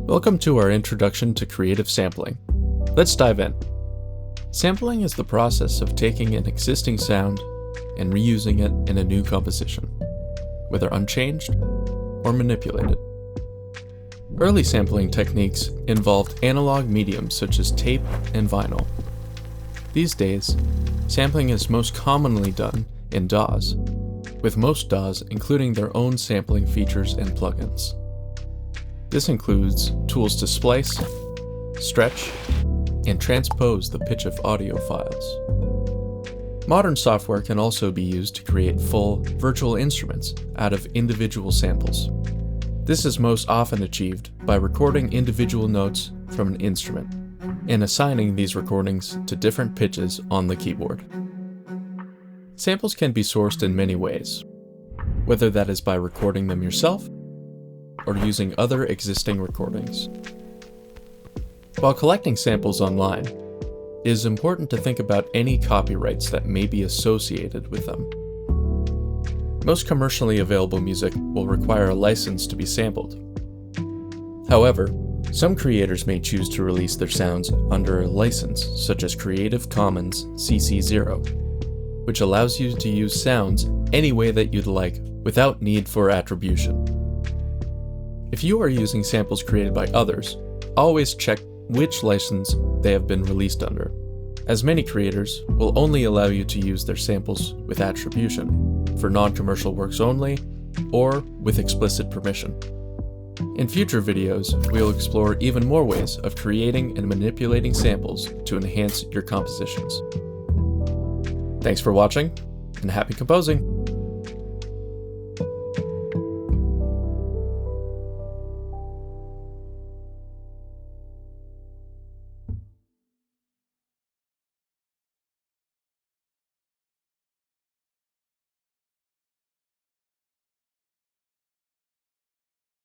Welcome to our introduction to creative sampling. Let's dive in. Sampling is the process of taking an existing sound and reusing it in a new composition, whether unchanged or manipulated. Early sampling techniques involved analog mediums such as tape and vinyl. These days, sampling is most commonly done in DAWs, with most DAWs including their own sampling features and plugins. This includes tools to splice, stretch, and transpose the pitch of audio files. Modern software can also be used to create full, virtual instruments out of individual samples. This is most often achieved by recording individual notes from an instrument and assigning these recordings to different pitches on the keyboard. Samples can be sourced in many ways, whether that is by recording them yourself or using other existing recordings. While collecting samples online, it is important to think about any copyrights that may be associated with them. Most commercially available music will require a license to be sampled. However, some creators may choose to release their sounds under a license such as Creative Commons CC0, which allows you to use sounds any way that you'd like without need for attribution. If you are using samples created by others, always check which license they have been released under, as many creators will only allow you to use their samples with attribution, for non-commercial works only, or with explicit permission. In future videos, we'll explore even more ways of creating and manipulating samples to enhance your compositions. Thanks for watching, and happy composing!